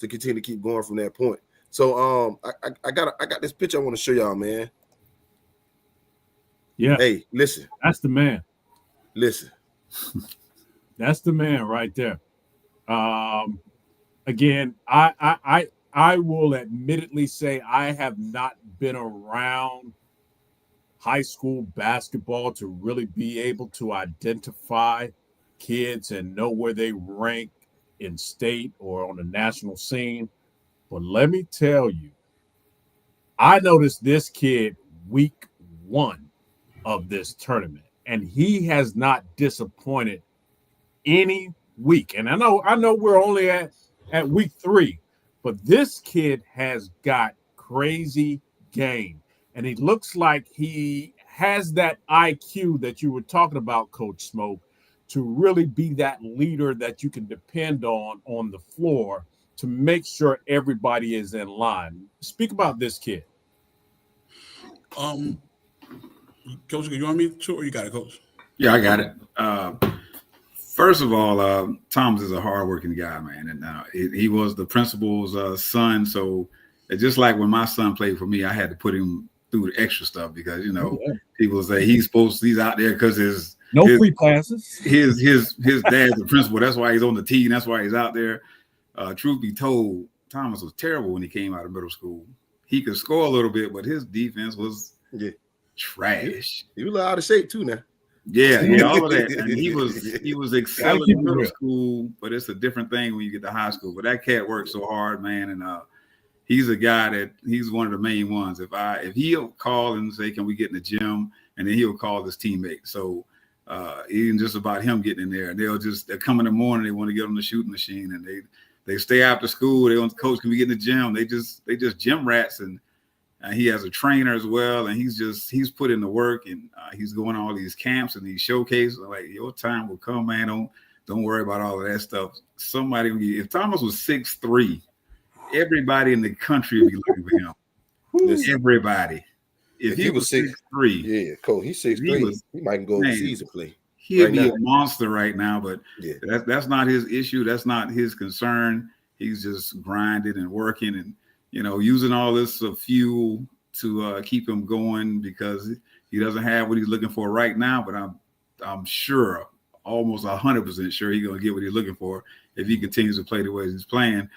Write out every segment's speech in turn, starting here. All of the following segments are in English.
to continue to keep going from that point. So I got this picture I want to show y'all, man. Yeah. Hey, listen. That's the man. Listen. That's the man right there. Again, I will admittedly say I have not been around high school basketball to really be able to identify kids and know where they rank in state or on the national scene. But let me tell you, I noticed this kid week 1 of this tournament, and he has not disappointed any week. And I know we're only at week 3, but this kid has got crazy game, and he looks like he has that IQ that you were talking about, Coach Smoke, to really be that leader that you can depend on the floor to make sure everybody is in line. Speak about this kid. Coach, you want me to, or you got it, Coach? Yeah, I got it. First of all, Thomas is a hardworking guy, man, and he was the principal's son. So it's just like when my son played for me, I had to put him through the extra stuff because people say he's out there because his free classes. His dad's the principal. That's why he's on the team. That's why he's out there. Truth be told, Thomas was terrible when he came out of middle school. He could score a little bit, but his defense was trash. He was out of shape too now. Yeah, all of that. And he was excelling in middle school, but it's a different thing when you get to high school. But that cat worked so hard, man, and he's a guy that he's one of the main ones. If he'll call and say, "Can we get in the gym?" and then he'll call his teammate. So even just about him getting in there, they'll come in the morning. They want to get on the shooting machine, and they stay after school. They want, "Coach, can we get in the gym?" They just gym rats, and he has a trainer as well, and he's put in the work, and he's going to all these camps and these showcases. Like, your time will come, man. Don't worry about all of that stuff. If Thomas was 6'3", everybody in the country would be looking for him. Everybody. If he was 6'3", yeah, Coach, he's 6'3", he might go overseas and play. He'd be a monster right now, but that's not his issue. That's not his concern. He's just grinding and working and using all this fuel to keep him going because he doesn't have what he's looking for right now. But I'm sure, almost 100% sure, he's going to get what he's looking for if he continues to play the way he's playing.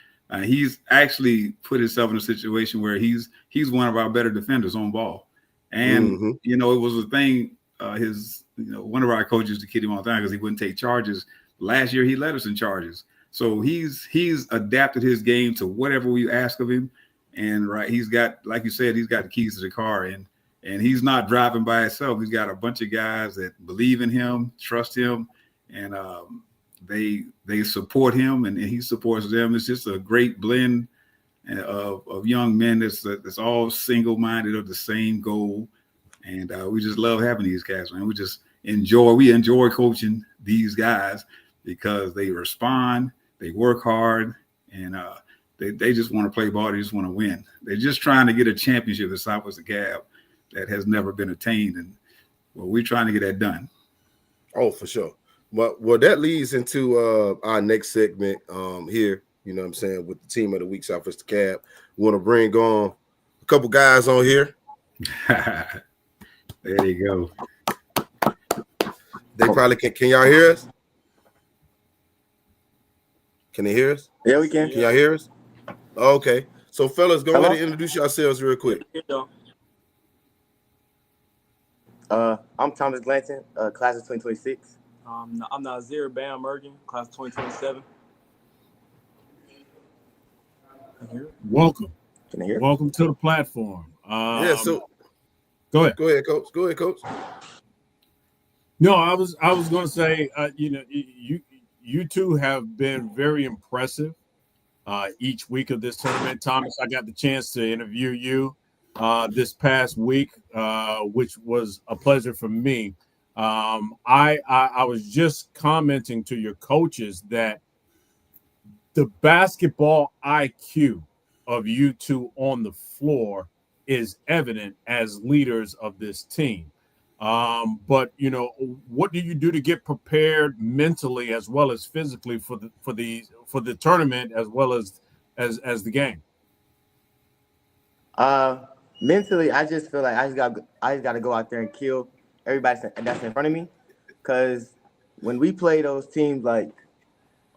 He's actually put himself in a situation where he's one of our better defenders on ball. And it was a thing. One of our coaches used to kid him all the time because he wouldn't take charges. Last year he led us in charges. So he's adapted his game to whatever we ask of him. And he's got, like you said, he's got the keys to the car, and he's not driving by himself. He's got a bunch of guys that believe in him, trust him, and they support him, and he supports them. It's just a great blend of young men that's all single-minded of the same goal, and we just love having these guys, man. We enjoy coaching these guys because they respond, they work hard, and they just want to play ball. They just want to win. They're just trying to get a championship at Southwest DeKalb that has never been attained, and we're trying to get that done. Oh, for sure. Well, that leads into our next segment here. You know what I'm saying, with the team of the week, Southwest DeKalb. We want to bring on a couple guys on here. There you go. They probably can y'all hear us? Can they hear us? Yeah, we can. Can y'all hear us? Okay. So, fellas, go ahead and introduce yourselves real quick. I'm Thomas Glanton, class of 2026. I'm Nazir Bam Mergen, class of 2027. Welcome. Can I hear? Welcome to the platform. So go ahead. Go ahead, Coach. Go ahead, Coach. No, I was going to say, you two have been very impressive each week of this tournament. Thomas, I got the chance to interview you this past week, which was a pleasure for me. I was just commenting to your coaches that the basketball IQ of you two on the floor is evident as leaders of this team. But what do you do to get prepared mentally as well as physically for the tournament, as well as as the game? Mentally, I just feel like I just got to go out there and kill everybody that's in front of me, because when we play those teams like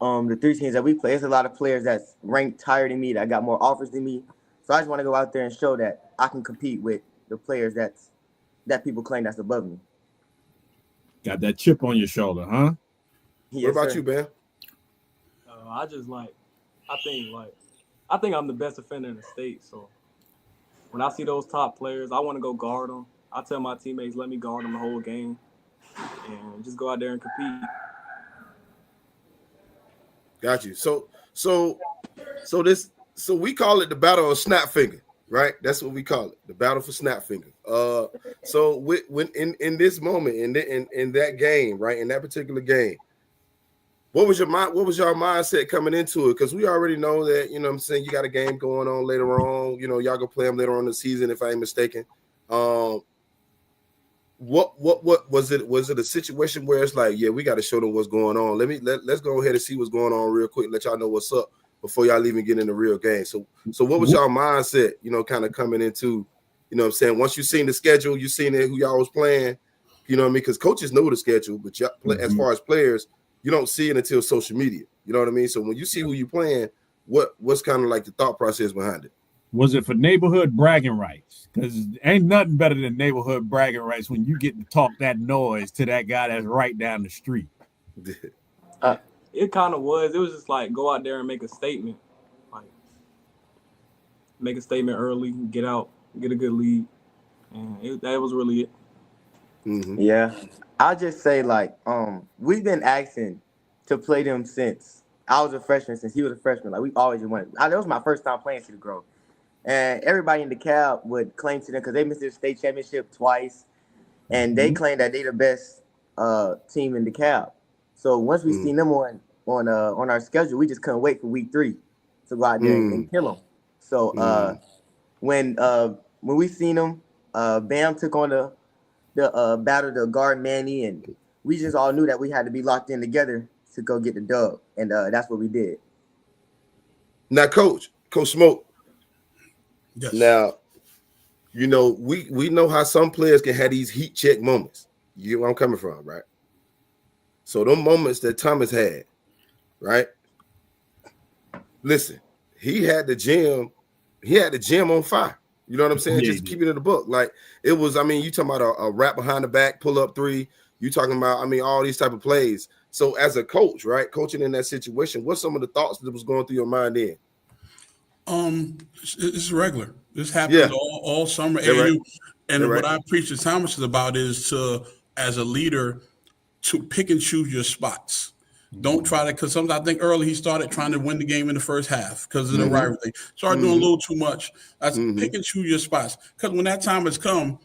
the 3 teams that we play, there's a lot of players that's ranked higher than me, that got more offers than me. So I just want to go out there and show that I can compete with the players that people claim that's above me. Got that chip on your shoulder, huh? Yes, what about sir. you, Ben? I think I'm the best defender in the state. So when I see those top players, I want to go guard them. I tell my teammates, let me guard them the whole game, and just go out there and compete. Got you. So we call it the battle of snap finger, right? That's what we call it, the battle for snap finger. So when in this moment, in that game, right, in that particular game, what was your mindset coming into it? Because we already know that, you know what I'm saying, you got a game going on later on. You know, y'all go play them later on in the season, if I ain't mistaken. What was it? Was it a situation where it's like, yeah, we got to show them what's going on? Let's go ahead and see what's going on real quick. Let y'all know what's up before y'all even get in the real game. So what was y'all mindset, you know, kind of coming into, you know what I'm saying? Once you seen the schedule, you seen it, who y'all was playing, you know what I mean? Because coaches know the schedule, but y'all as far as players, you don't see it until social media. You know what I mean? So when you see who you playing, what's kind of like the thought process behind it? Was it for neighborhood bragging rights? Because ain't nothing better than neighborhood bragging rights when you get to talk that noise to that guy that's right down the street. It kind of was. It was just like, go out there and make a statement. Like, make a statement early, get out, get a good lead. And that was really it. Mm-hmm. Yeah. I'll just say, like, we've been asking to play them since I was a freshman, since he was a freshman. Like, we always wanted. That was my first time playing Cedar Grove. And everybody in DeKalb would claim to them because they missed their state championship twice. And they claim that they the best team in DeKalb. So once we seen them on our schedule, we just couldn't wait for week 3 to go out there and kill them. So when we seen them, Bam took on the battle to guard Manny, and we just all knew that we had to be locked in together to go get the dub, and that's what we did. Now, Coach Smoke. Yes. Now, you know, we know how some players can have these heat check moments. You get where I'm coming from, right? So them moments that Thomas had, right? Listen, he had the gym on fire. You know what I'm saying? Yeah, Just keeping it in the book. Like, it was, I mean, you talking about a wrap behind the back, pull up 3. You talking about, I mean, all these type of plays. So as a coach, right, coaching in that situation, what's some of the thoughts that was going through your mind then? It's regular. This happens all summer. And what I preach to Thomas about is to, as a leader, to pick and choose your spots. Don't try to, because sometimes I think early he started trying to win the game in the first half because of the rivalry. Started doing a little too much. That's pick and choose your spots. Because when that time has come,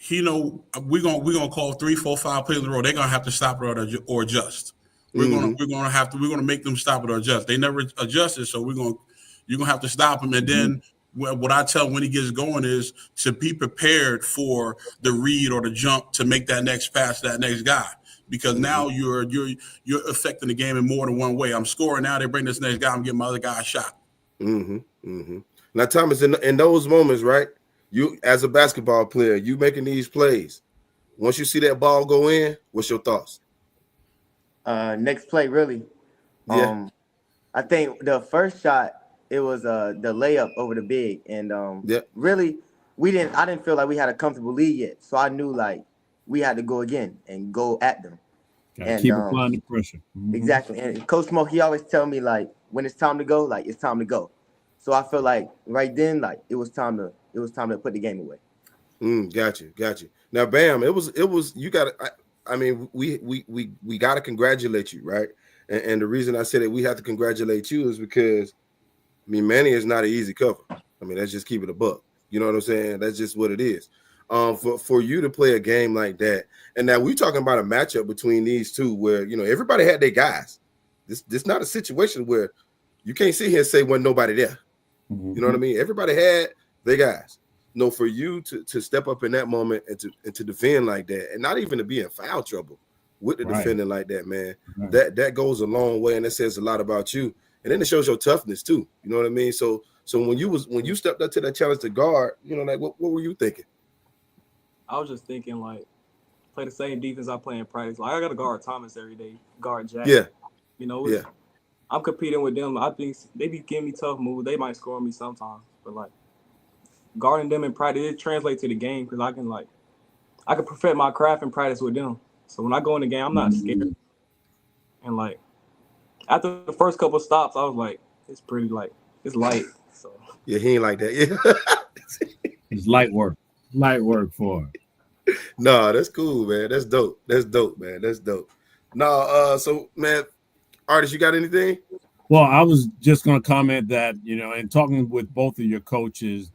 you know, we're gonna call 3, 4, 5 plays in a row. They're gonna have to stop it or adjust. We're gonna make them stop it or adjust. They never adjusted, so you're gonna have to stop them. And then what I tell when he gets going is to be prepared for the read or the jump to make that next pass to that next guy. Because now you're affecting the game in more than one way. I'm scoring now. They bring this next guy. I'm getting my other guy a shot. Now, Thomas, in those moments, right? You as a basketball player, you making these plays. Once you see that ball go in, what's your thoughts? Next play, really. Yeah. I think the first shot, it was the layup over the big, and really, I didn't feel like we had a comfortable lead yet, so I knew like we had to go again and go at them. And keep applying the pressure. Exactly. And Coach Smoke, he always tell me like when it's time to go, like it's time to go. So I feel like right then, like it was time to put the game away. Got you. Now, Bam, it was you got to. I mean, we got to congratulate you, right? And the reason I said that we have to congratulate you is because, I mean, Manny is not an easy cover. I mean, let's just keep it a buck. You know what I'm saying? That's just what it is. For you to play a game like that, and now we're talking about a matchup between these two where, you know, everybody had their guys. This not a situation where you can't sit here and say wasn't nobody there. You know what I mean? Everybody had their guys. No, for you to step up in that moment and to defend like that, and not even to be in foul trouble with the defending like that, man, that goes a long way, and that says a lot about you. and then it shows your toughness too. You know what I mean? So when you stepped up to that challenge to guard, you know, like what were you thinking? I was just thinking like play the same defense I play in practice. Like I got to guard Thomas every day, guard Jack. Yeah. You know, I'm competing with them. I think they be giving me tough moves. They might score me sometimes, but like guarding them in practice, it translates to the game because I can perfect my craft in practice with them. So when I go in the game, I'm not scared. And like after the first couple of stops, I was like, it's pretty like it's light. So yeah, he ain't like that. Yeah, it's light work for him. No, that's cool, man. That's dope. That's dope, man. That's dope. No, so man, Artist, you got anything? Well, I was just going to comment that, you know, in talking with both of your coaches,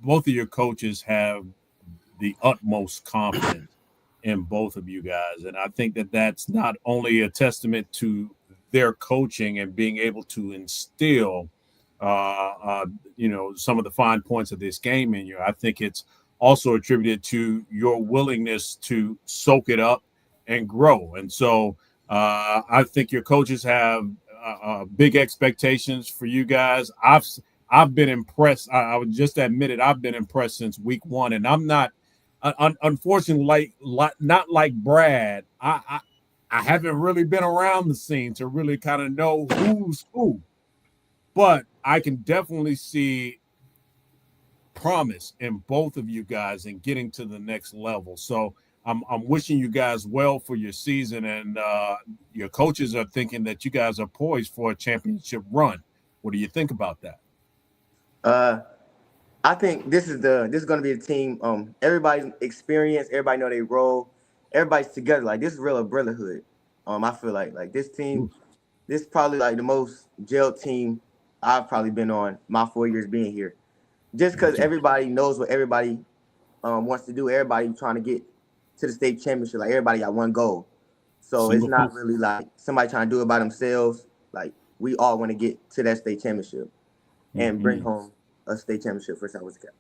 both of your coaches have the utmost confidence in both of you guys. And I think that that's not only a testament to their coaching and being able to instill, you know, some of the fine points of this game in you. I think it's also attributed to your willingness to soak it up and grow. And so I think your coaches have big expectations for you guys. I've been impressed. I would just admit it. I've been impressed since week one, and I'm not, unfortunately, not like Brad. I haven't really been around the scene to really kind of know who's who, but I can definitely see promise in both of you guys in getting to the next level. So I'm wishing you guys well for your season, and your coaches are thinking that you guys are poised for a championship run. What do you think about that? I think this is going to be the team. Everybody's experienced. Everybody know their role. Everybody's together. Like this is real brotherhood. I feel like this team. This is probably like the most gelled team I've probably been on my 4 years being here. Just because everybody knows what everybody wants to do. Everybody trying to get to the state championship. Like everybody got one goal. So it's not really like somebody trying to do it by themselves. Like we all want to get to that state championship and bring home a state championship for Southwest DeKalb.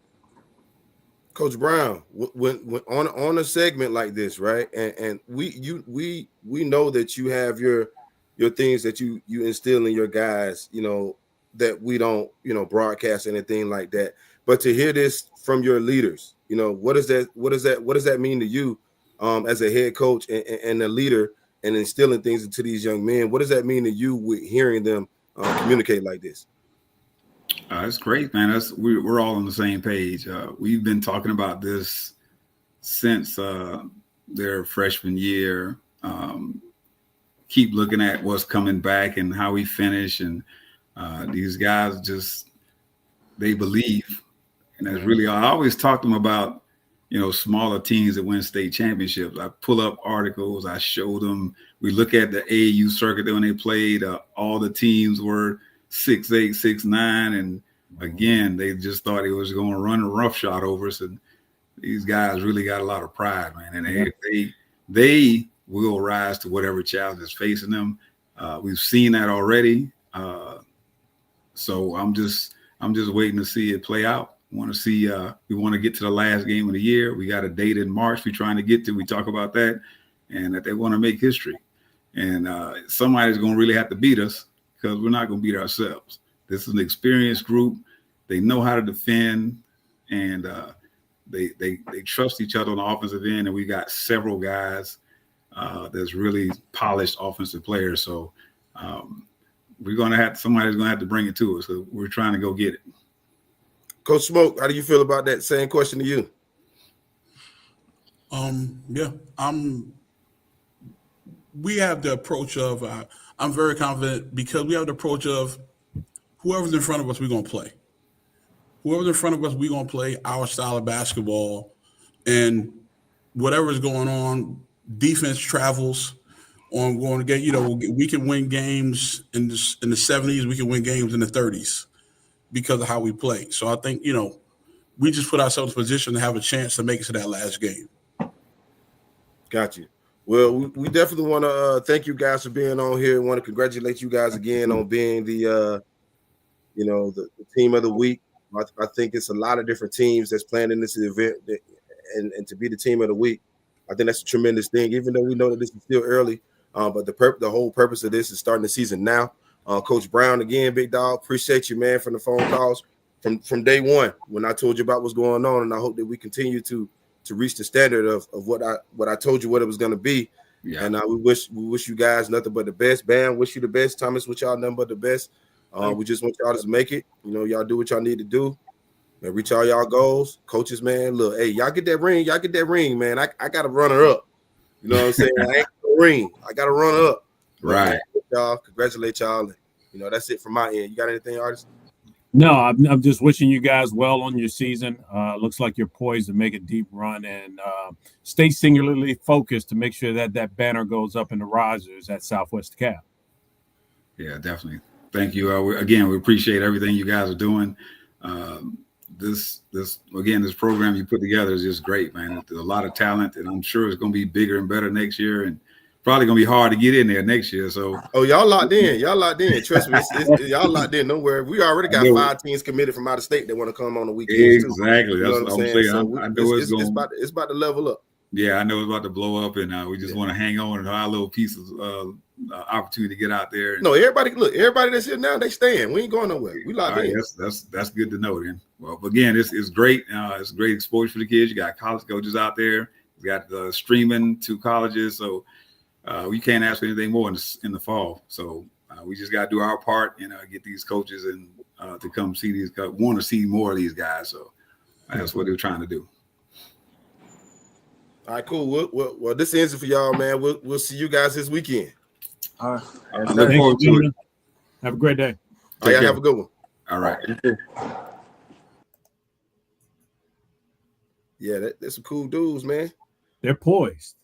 Coach Brown, when on a segment like this, right? And we know that you have your things that you instill in your guys, you know, that we don't, you know, broadcast anything like that. But to hear this from your leaders, you know, what does that mean to you as a head coach and a leader and instilling things into these young men? What does that mean to you with hearing them communicate like this? That's great, man. We're all on the same page. We've been talking about this since their freshman year. Keep looking at what's coming back and how we finish, and these guys they believe, and that's really all. I always talk to them about, you know, smaller teams that win state championships. I pull up articles, I show them. We look at the AAU circuit when they played. All the teams were 6'8", 6'9", and again, they just thought it was going to run a roughshod over us. And these guys really got a lot of pride, man, and they will rise to whatever challenge is facing them. We've seen that already. So I'm just waiting to see it play out. We want to get to the last game of the year. We got a date in March we're trying to get to. We talk about that, and that they want to make history. And somebody's going to really have to beat us, because we're not going to beat ourselves. This is an experienced group. They know how to defend, and they trust each other on the offensive end. And we got several guys that's really polished offensive players. So somebody's going to have to bring it to us. So we're trying to go get it. Coach Smoke, how do you feel about that? Same question to you. We have the approach of, I'm very confident because we have the approach of whoever's in front of us, we're going to play. Whoever's in front of us, we're going to play our style of basketball, and whatever's going on, defense travels on going to get, you know, we can win games in the 70s. We can win games in the 30s because of how we play. So I think, you know, we just put ourselves in a position to have a chance to make it to that last game. Got you. Well, we definitely want to thank you guys for being on here. We want to congratulate you guys again on being the team of the week. I think it's a lot of different teams that's playing in this event, and to be the team of the week, I think that's a tremendous thing. Even though we know that this is still early, but the whole purpose of this is starting the season now. Coach Brown, again, big dog, appreciate you, man, from the phone calls from day one when I told you about what's going on, and I hope that we continue to reach the standard of what I told you what it was going to be. Yeah. And we wish you guys nothing but the best. Bam, wish you the best. Thomas, wish y'all nothing but the best. We just want y'all to make it. You know, y'all do what y'all need to do. Man, reach all y'all goals. Coaches, man, look, hey, y'all get that ring. Y'all get that ring, man. I got to run her up. You know what I'm saying? I ain't got a ring. I got to run her up. Right. Y'all, congratulate y'all. You know, that's it from my end. You got anything, Artist? No, I'm just wishing you guys well on your season. Looks like you're poised to make a deep run, and stay singularly focused to make sure that banner goes up in the risers at Southwest DeKalb. Yeah, definitely. Thank you. We appreciate everything you guys are doing. This program you put together is just great, man. There's a lot of talent, and I'm sure it's going to be bigger and better next year, and probably going to be hard to get in there next year. So, y'all locked in. Y'all locked in. Trust me, y'all locked in. Don't worry. We already got 5 teams committed from out of state that want to come on the weekends. Exactly. That's what I'm saying. So I know it's about to level up. Yeah, I know it's about to blow up, and we just want to hang on to our little pieces of opportunity to get out there. No, everybody that's here now, they staying. We ain't going nowhere. We locked in. That's good to know. Then, well, again, it's great. It's great exposure for the kids. You got college coaches out there. You got streaming to colleges, so we can't ask for anything more in the fall. So we just got to do our part and get these coaches and to come see these. Want to see more of these guys. So that's what they're trying to do. All right, cool. Well, this ends it for y'all, man. We'll see you guys this weekend. All right. I look forward to it. Have a great day. All right, have a good one. All right. Yeah, that's some cool dudes, man. They're poised.